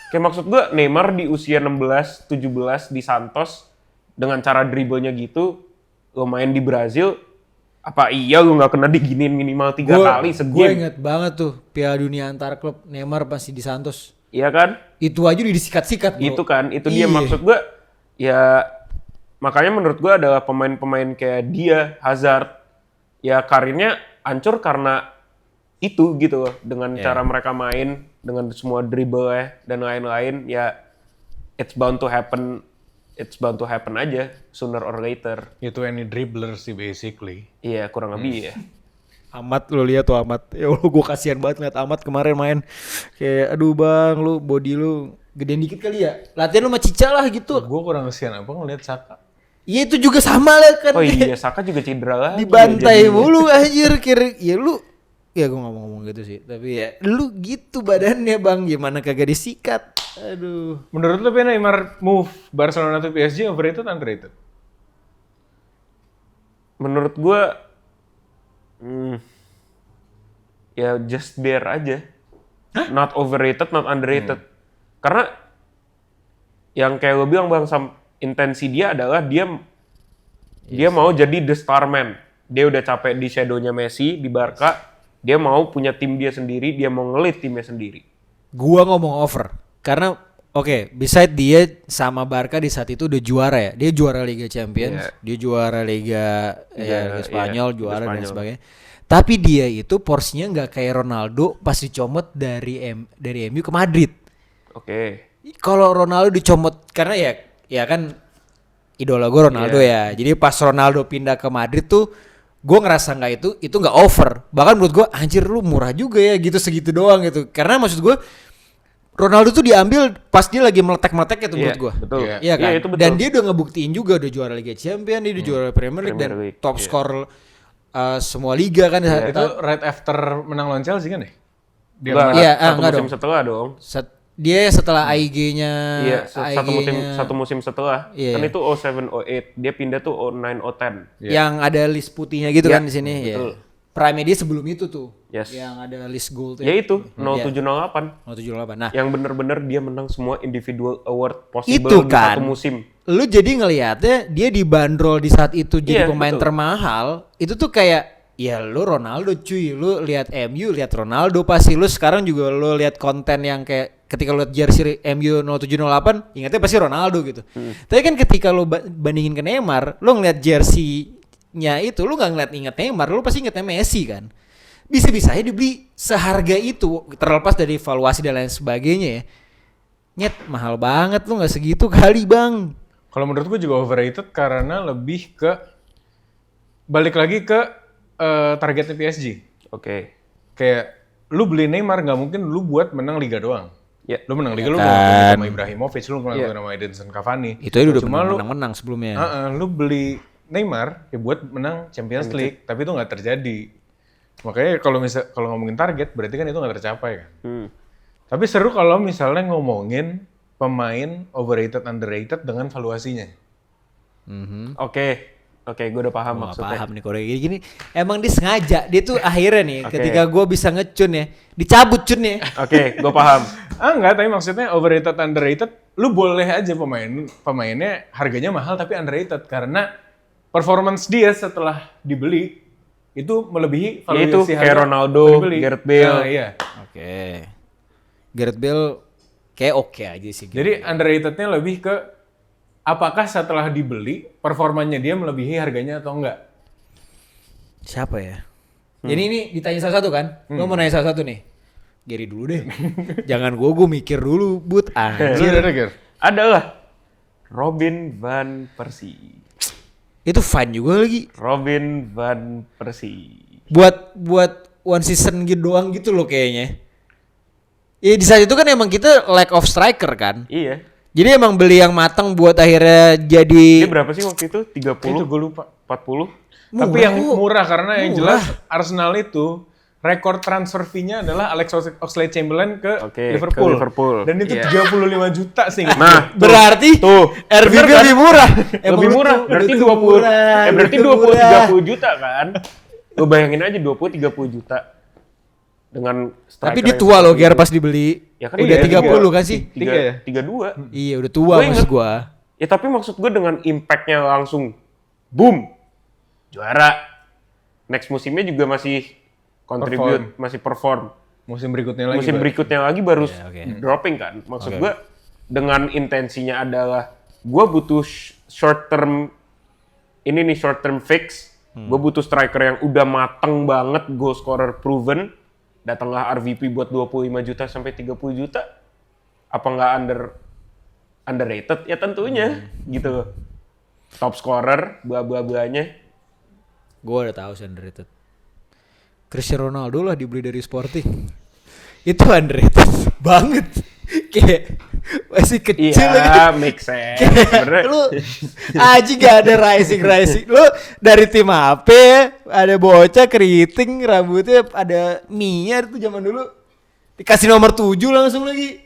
Kayak maksud gue Neymar di usia 16, 17 di Santos dengan cara dribblenya gitu, lo main di Brazil, apa iya lu nggak kena diginiin minimal 3 kali Gue segame? inget banget tuh Piala Dunia antar klub Neymar pasti di Santos. Iya kan? Itu aja udah disikat-sikat bro. Itu kan, itu dia Iya. maksud gue. Ya makanya menurut gue adalah pemain-pemain kayak dia, Hazard, ya karirnya hancur karena itu gitu loh. Dengan cara mereka main, dengan semua dribble dan lain-lain, ya it's bound to happen aja sooner or later. Itu any dribbler sih basically. Iya kurang lebih ya. Amat lo lihat tuh Amat. Ya Allah gue kasihan banget ngeliat Amat kemarin main. Kayak aduh bang lu body lu gedein dikit kali ya. Latihan lu sama Cica lah gitu. Gue kurang kesian apa ngeliat Saka. Iya itu juga sama lah kan. Oh iya, Saka juga cedera lagi. Dibantai jadinya. mulu anjir kira. Ya lu ya gue gak mau ngomong gitu sih. Tapi ya lu gitu badannya bang. Gimana kagak disikat. Aduh. Menurut lu Neymar move Barcelona to PSG overrated underrated? Menurut gue, ya just there aja. Not overrated, not underrated. Karena yang kayak lo bilang bang, intensi dia adalah dia mau jadi the star man. Dia udah capek di shadow-nya Messi di Barca. Dia mau punya tim dia sendiri. Dia mau ngelit timnya sendiri. Gua ngomong over karena oke, beside dia sama Barca di saat itu udah juara ya. Dia juara Liga Champions, dia juara Liga Liga Spanyol, Liga juara dan Spanyol. sebagainya. Tapi dia itu porsinya nggak kayak Ronaldo pas dicomot dari MU ke Madrid. Oke. Kalau Ronaldo dicomot karena ya kan idola gue Ronaldo ya. Jadi pas Ronaldo pindah ke Madrid tuh gue ngerasa nggak itu nggak over. Bahkan menurut gue anjir lu murah juga ya gitu segitu doang gitu. Karena maksud gue Ronaldo tuh diambil pas dia lagi meletek-meletek itu menurut gue. Betul. Iya kan? itu betul. Dan dia udah ngebuktiin juga udah juara Liga Champions, dia udah juara Premier League dan Premier League, top score semua liga kan. Itu right after menang lawan Chelsea kan ya? Dia Enggak, Iya, satu enggak musim dong. setelah dong. Dia setelah AIG-nya Iya, satu musim setelah. Iya. Kan itu 07-08. Dia pindah tuh 09-010. yang ada list putihnya gitu Iya, kan di sini ya. betul. Prime dia sebelum itu tuh. Yes. Yang ada list gold Ya itu 07-08. 078. Nah, Yang bener-bener dia menang semua individual award possible itu di kan satu musim. lu jadi ngelihatnya dia dibanderol di saat itu jadi Iya, pemain betul. termahal. Itu tuh kayak ya lu Ronaldo cuy, lu lihat MU, lihat Ronaldo pasti lu sekarang juga lu lihat konten yang kayak ketika lu lihat jersey MU 0708 ingatnya pasti Ronaldo gitu. Tapi kan ketika lu bandingin ke Neymar, lu ngeliat jersey-nya itu lu nggak inget Neymar, lu pasti ingetnya Messi kan. Bisa-bisa aja dibeli seharga itu terlepas dari valuasi dan lain sebagainya ya. Nyet mahal banget lu nggak segitu kali bang. Kalau menurut gue juga overrated karena lebih ke balik lagi ke targetnya PSG. Oke. Kayak lu beli Neymar nggak mungkin lu buat menang Liga doang. Ya. Lu menang Liga lu kan. ngelakuin sama Ibrahimovic, lu ngelakuin sama Edinson Cavani. Itu aja udah Cuma lu menang-menang sebelumnya. lu beli Neymar ya buat menang Champions League, tapi itu nggak terjadi. Makanya kalau ngomongin target berarti kan itu nggak tercapai kan. Tapi seru kalau misalnya ngomongin pemain overrated underrated dengan valuasinya. Oke, gue udah paham Gua nggak maksudnya. paham nih kalau kayak gini. Emang dia sengaja. Dia tuh akhirnya nih Oke. ketika gue bisa ngecun ya, dicabut cunnya. Oke, gue paham. Enggak, tapi maksudnya overrated underrated, lu boleh aja pemainnya harganya mahal tapi underrated karena performance dia setelah dibeli itu melebihi Ya itu valuasi kayak harga Ronaldo, waktu dibeli. Gareth Bale. Nah, iya. Oke. Gareth Bale kayak oke aja sih. Jadi underratednya lebih ke apakah setelah dibeli performanya dia melebihi harganya atau enggak? Siapa ya? Jadi ini ditanya salah satu kan? Lo mau nanya salah satu nih? Gary dulu deh. Jangan gue mikir dulu, but anjir. Ger. Adalah Robin van Persie. Itu fine juga lagi. Robin van Persie. Buat one season gitu doang gitu loh kayaknya. Ya di saat itu kan emang kita lack of striker kan. Iya. Jadi emang beli yang matang buat akhirnya jadi Dia berapa sih waktu itu? 30? Itu gue lupa. 40? Tapi yang murah karena yang Murah. jelas Arsenal itu rekor transfer fee-nya adalah Alex Oxlade-Chamberlain ke Oke, Liverpool. ke Liverpool. Dan itu Iya. 35 juta sih. Nah, berarti tuh. RVP Bener kan? lebih murah. Lebih murah. Berarti 20. Berarti 20 30 juta kan? Lu bayangin aja 20 30 juta. Dengan striker Tapi dia yang tua loh seperti Ger itu. pas dibeli. Ya kan Udah iya, 30 kan sih? 32. Iya udah tua Gua maksud inget. gua. Ya tapi maksud gue dengan impact-nya langsung boom. Juara. Next musimnya juga masih contribute, masih perform. Musim berikutnya lagi. Musim Bang. berikutnya lagi baru Iya, oke. dropping kan. Maksud gue dengan intensinya adalah gue butuh short term fix. Gue butuh striker yang udah mateng banget, goal scorer proven. Datanglah RVP buat 25 juta sampai 30 juta. Apa nggak underrated? Ya tentunya gitu loh. Top scorer, buah-buahnya. Gua udah tahu sih underrated. Cristiano Ronaldo lah dibeli dari Sporting. Itu underrated banget. Kayak masih kecil lagi. Iya, make sense. Sebenernya Lu aja gak ada rising. Lu dari tim HP ada bocah keriting rambutnya ada Mia itu zaman dulu. Dikasih nomor 7 langsung lagi.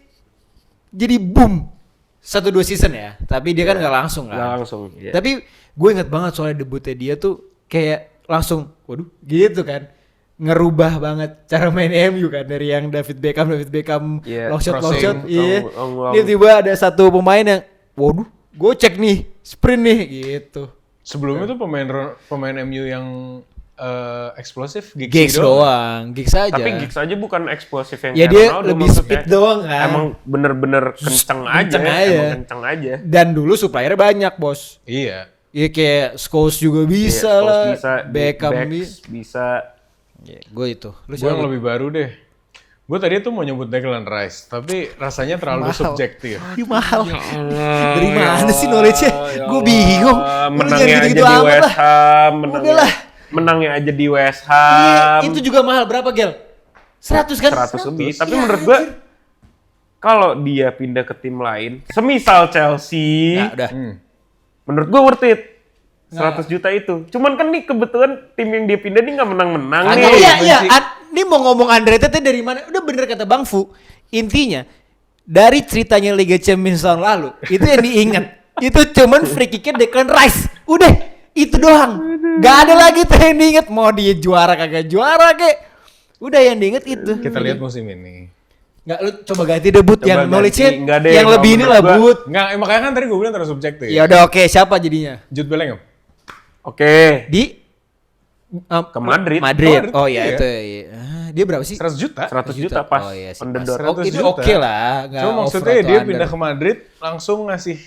Jadi boom. 1-2 season ya. Tapi dia kan gak langsung kan. nggak langsung. Iya. Tapi gue inget banget soalnya debutnya dia tuh kayak langsung waduh gitu kan. Ngerubah banget cara main MU kan dari yang David Beckham Iya, long shot crossing, iya. long. Tiba-tiba ada satu pemain yang waduh gocek nih sprint nih gitu. Sebelumnya tuh pemain MU yang eksplosif Giggs doang, Giggs aja. Tapi Giggs aja bukan eksplosif yang Ya kayak dia Ronaldo lebih maksudnya. speed doang kan. Emang bener-bener kenceng aja. Kenceng aja. Emang kenceng aja. Dan dulu suppliernya banyak bos. Iya. Iya kayak Scholes juga bisa Iya, lah, Scholes bisa, Beckham Becks bisa. Ya, gue itu. Lu Gue yang siapa? lebih baru deh. Gue tadi tuh mau nyebut Declan Rice, tapi rasanya terlalu Mahal. subjektif. Ih, mahal. Dari ya mana sih Allah, knowledge-nya? ya Gue Allah. bingung. Lu jangan Menangnya aja gitu-gitu di amat West lah. Ham. Udahlah. Menangnya aja di West Iya, Ham. itu juga mahal berapa Gel? 100 kan? 100 lebih. Tapi Iya, menurut gua anjir. kalau dia pindah ke tim lain, semisal Chelsea, Nah, udah. menurut gua worth it. 100 juta itu. Cuman kan nih kebetulan tim yang dia pindah nih nggak menang-menang Ah, nih. iya. Ini mau ngomong underrated dari mana? Udah bener kata Bang Fu. Intinya dari ceritanya Liga Champions tahun lalu, itu yang diingat. Itu cuman free kicknya Declan Rice. Udah, itu doang. Gak ada lagi tuh yang diinget. Mau dia juara kagak juara kek. Udah yang diinget itu. Kita lihat musim ini. Nggak, lu coba ganti debut Coba yang ganti. knowledge-nya Nggak deh, yang kalau lebih ini lah menurut gua- Bud. Enggak, makanya kan tadi gue bilang terlalu subjektif. Ya udah oke, siapa jadinya? Jude Bellingham. Oke. Di Ke Madrid. Madrid. Oh iya. iya itu. Iya. Ah, dia berapa sih? 100 juta. 100 juta pas Oh iya sih, on the pas. dot. Oh, 100 itu juta. oke lah. nggak Cuma over maksudnya atau dia under. pindah ke Madrid langsung ngasih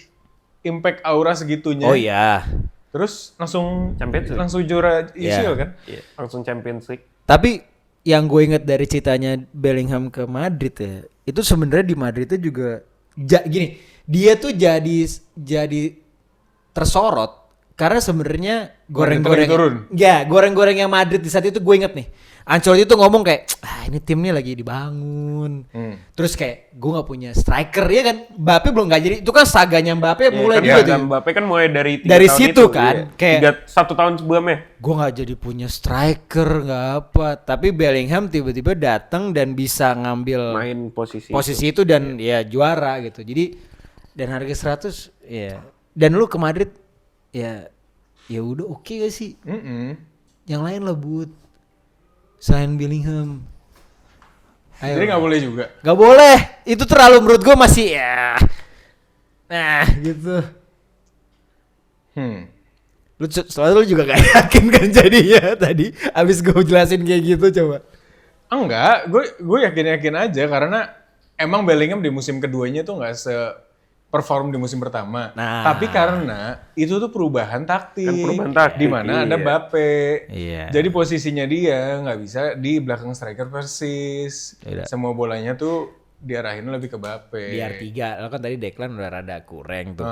impact aura segitunya. Oh iya. Terus langsung Champions League. langsung juara UCL kan? Iya, langsung Champions League. Tapi yang gue inget dari ceritanya Bellingham ke Madrid ya, itu sebenarnya di Madridnya juga gini, dia tuh jadi tersorot karena sebenarnya goreng-goreng turun. ya goreng-goreng yang Madrid di saat itu gue inget nih. Ancelotti tuh ngomong kayak ini tim nih lagi dibangun. Terus kayak gue nggak punya striker ya kan. Mbappe belum nggak jadi. Itu kan saganya Mbappe mulai kan juga tuh. Mbappe kan mulai dari 3 Dari tahun situ itu, kan, iya. kayak- 1 tahun sebelumnya. Gue nggak jadi punya striker nggak apa. Tapi Bellingham tiba-tiba datang dan bisa ngambil Main posisi. posisi itu dan ya juara gitu. Jadi dan harga 100 ya. Dan lu ke Madrid ya udah oke gak sih? Yang lain lah Bud. Selain Bellingham. Ayo. Jadi nggak boleh juga. Gak boleh. Itu terlalu menurut gue masih ya. Nah gitu. Lu selalu juga gak yakin kan jadinya tadi. Abis gue jelasin kayak gitu coba. Enggak, gue yakin aja karena emang Bellingham di musim keduanya tuh nggak perform di musim pertama. Nah. Tapi karena itu tuh perubahan taktik. Kan perubahan taktik, Di mana ada iya. Mbappe. Iya. Jadi posisinya dia nggak bisa di belakang striker persis. Iya. Semua bolanya tuh diarahin lebih ke Mbappe. Biar 3. Lo kan tadi Declan udah rada kurang tuh.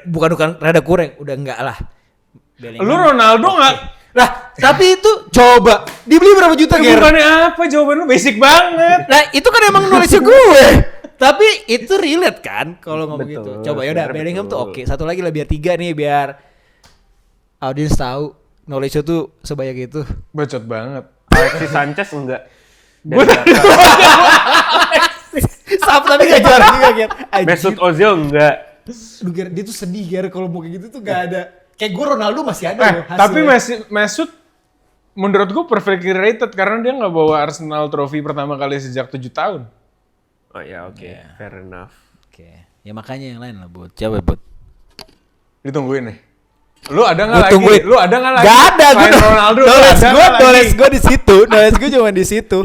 Bukan rada kurang, udah enggak lah. Lu Ronaldo nggak? Lah, tapi itu coba dibeli berapa juta, Ger? Bukannya apa? Jawaban lu basic banget. Nah, itu kan emang nulisnya gue. Tapi itu relate kan kalau ngomong Betul, gitu. Coba ya udah Bellingham tuh oke. Satu lagi lah biar 3 nih biar audiens tahu knowledge tuh sebanyak itu. Bacot banget. Alexis Sanchez enggak. Gue Sap tapi gak juara juga, Ger. Mesut Ozil enggak. Lu Ger, dia tuh sedih, Ger, kalau mau kayak gitu tuh gak ada. Kayak gue Ronaldo masih ada loh hasilnya. tapi Mesut menurut gue perfectly rated karena dia nggak bawa Arsenal trofi pertama kali sejak 7 tahun. Oh ya oke, fair enough. Oke. Ya makanya yang lain lah, Bud. Coba, Bud. Ditungguin nih. Lu ada nggak Gua lagi? tungguin. Lu ada nggak lagi? Gak ada, Selain Ronaldo. knowledge gue di situ. Knowledge gue cuma di situ.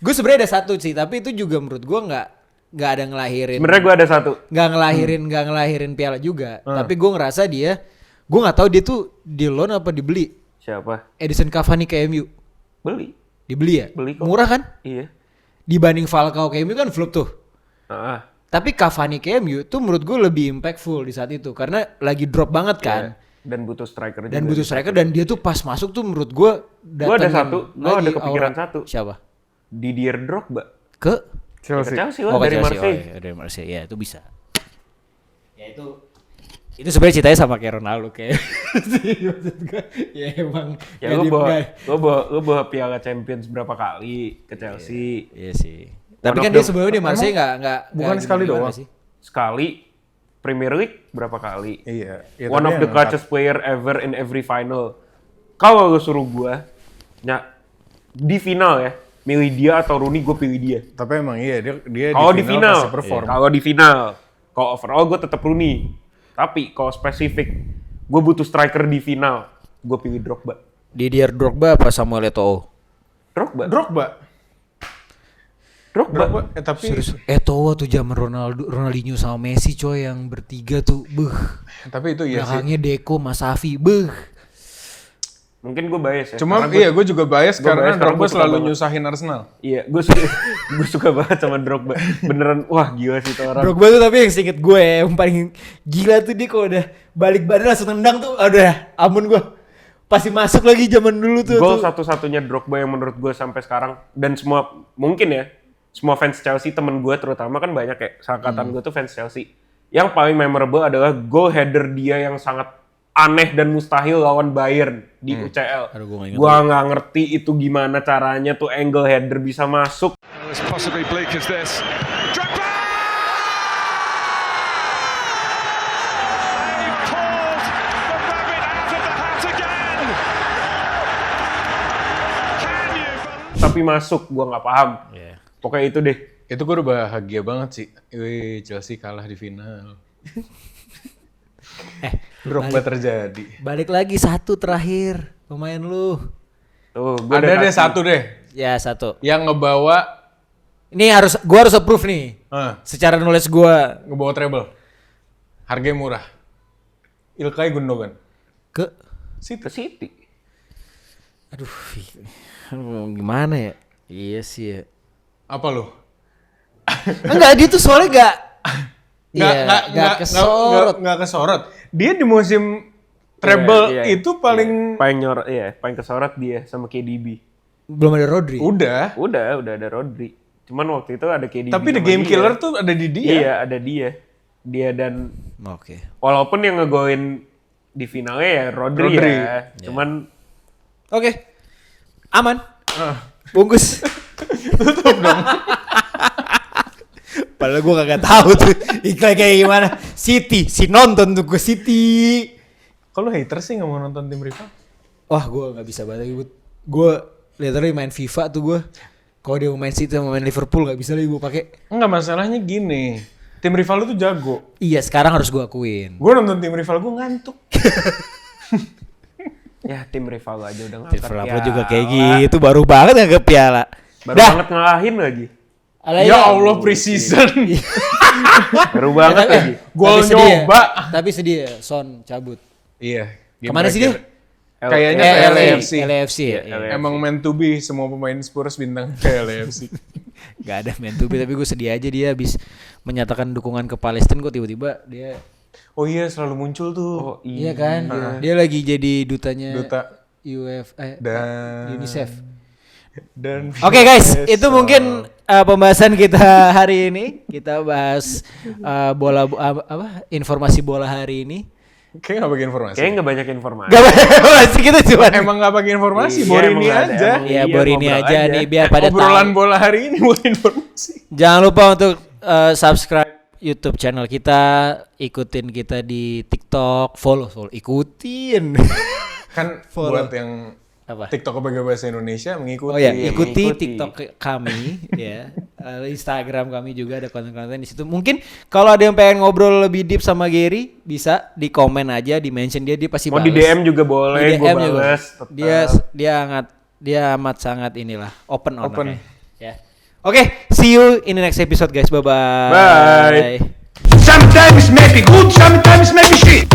Gue sebenarnya ada satu sih, tapi itu juga menurut gue nggak ada ngelahirin. Sebenarnya gue ada satu. Nggak ngelahirin piala juga. Tapi gue ngerasa gue nggak tahu dia tuh di loan apa dibeli. Siapa? Edison Cavani ke MU. Beli. Dibeli ya? Beli kok. Murah kan? Iya. Dibanding Falcao ke MU kan flop tuh. Ah, Tapi Cavani ke MU tuh menurut gue lebih impactful di saat itu karena lagi drop banget kan. iya. Dan butuh striker juga. Dan butuh striker dan dia tuh pas masuk tuh menurut gue Gua ada satu, gua ada kepikiran satu. Siapa? Didier Drogba. Ke Chelsea. Ke Chelsea lah ke dari Chelsea. Marseille. Oh, iya, dari Marseille. Ya, itu bisa. Ya itu sebenarnya ceritanya sama kayak Ronaldo kayak. Maksud gue, ya emang Ya gue bawa Piala Champions berapa kali ke Chelsea. Iya sih. Tapi One kan of dia the- sebelumnya di Marseille nggak bukan sekali gimana doang. sih. Sekali Premier League berapa kali. Iya. Ya, One tapi of the yang clutchest player ever in every final. Kalau lu suruh gua di final ya, milih dia atau Rooney, gue pilih dia. Tapi emang iya dia Kalau di final, pasti perform. kalau di final, kalau overall gue tetap Rooney. Tapi kalau spesifik, gue butuh striker di final, gue pilih Drogba. Didier Drogba apa Samuel Eto'o? Drogba. Tapi Serius, Eto'o tuh zaman Ronaldinho sama Messi coy yang bertiga tuh, tapi itu iya sih. belakangnya Deco, Mas Safi, Mungkin gue bias ya. Cuma karena gue juga bias karena bias karena Drogba gua suka selalu banget. nyusahin Arsenal. Iya, gue suka banget sama Drogba. Beneran, wah gila sih itu orang. Drogba tuh tapi yang seinget gue ya, yang paling gila tuh dia kalau udah balik badan langsung tendang tuh, udah ampun gue. Pasti masuk lagi zaman dulu tuh. Gol satu-satunya Drogba yang menurut gue sampai sekarang, dan semua, mungkin ya, semua fans Chelsea, temen gue terutama kan banyak kayak, seangkatan gue tuh fans Chelsea. Yang paling memorable adalah goal header dia yang sangat aneh dan mustahil lawan Bayern di UCL. Aduh, gua nggak ingat Gua nggak ngerti itu gimana caranya tuh angle header bisa masuk. As possibly bleak as this. Drogba! They've pulled the rabbit out of the hat again. Can you believe? Tapi masuk, gua nggak paham. Pokoknya itu deh. Itu gue udah bahagia banget sih. Wih, Chelsea kalah di final. Drogba terjadi. Balik lagi satu terakhir, pemain lu. Tuh, gua Ada deh kasih. satu deh Ya satu. yang ngebawa Ini gua harus approve nih. Secara nulis gua ngebawa treble. Harganya murah. Ilkay Gundogan. ke Ke City. aduh gimana ya? Iya sih ya. Apa lu? Enggak, dia tuh soalnya enggak kesorot. Nggak kesorot. Dia di musim treble Iya, itu paling paling kesorot dia sama KDB. Belum ada Rodri. udah. Udah ada Rodri. Cuman waktu itu ada KDB. Tapi the sama game dia. killer tuh ada di dia. Iya, ada dia. Dia dan Oke. walaupun yang ngegolin di finalnya ya Rodri. Ya. Cuman Oke. Aman. Bungkus. Tutup dong. Padahal gue kagak tahu tuh iklan kayak gimana. City, si nonton tuh gue City. Kalau hater sih nggak mau nonton tim rival. Wah, gue nggak bisa banget. Gue literally main FIFA tuh gue. Kalau dia mau main City sama main Liverpool nggak bisa lagi gue pakai. Enggak, masalahnya gini. Tim rival lu tuh jago. Iya, sekarang harus gue akuin. Gue nonton tim rival gue ngantuk. ya tim rival aja udah ngangkat Liverpool juga kayak gitu, baru banget nggak ke piala. Baru banget ngalahin lagi. Ya Allah, pre-season. Baru banget lagi. Gol Tapi sedih ya. nyoba. Tapi sedih ya, Son cabut. Iya. game Kemana sih dia? terakhir. Kayaknya ke LAFC. LAFC ya. LAFC. Emang meant to be semua pemain Spurs bintang ke LAFC. Gak ada main to be, tapi gue sedih aja dia habis menyatakan dukungan ke Palestina, kok tiba-tiba dia Oh iya, selalu muncul tuh. Oh Iya kan? Dia lagi jadi dutanya Duta dan UNICEF. dan Oke guys, itu mungkin pembahasan kita hari ini. Kita bahas informasi bola hari ini. Kayak nggak bagi informasi. Kayaknya nggak banyak informasi. Gak masih kita cuma Emang nggak bagi informasi, Iya, Borini emang nggak ada, aja. emang. ya Iya, Borini ngobrol aja aja. nih biar pada Obrolan tahu. bola hari ini buat informasi. Jangan lupa untuk subscribe YouTube channel kita, ikutin kita di TikTok, follow ikutin. Kan Follow. buat yang Apa? TikTok pakai bahasa Indonesia mengikuti. Oh ya, Iya, ikuti mengikuti. TikTok kami ya. Instagram kami juga ada konten-konten di situ. Mungkin kalau ada yang pengen ngobrol lebih deep sama Gary, bisa di komen aja, di mention dia pasti Mau di bales. DM juga boleh, Di gue DM juga. bales. tetap. Dia amat sangat inilah open Open. ya. Oke, see you in the next episode guys. Bye bye. Bye. Sometimes maybe good, sometimes maybe shit.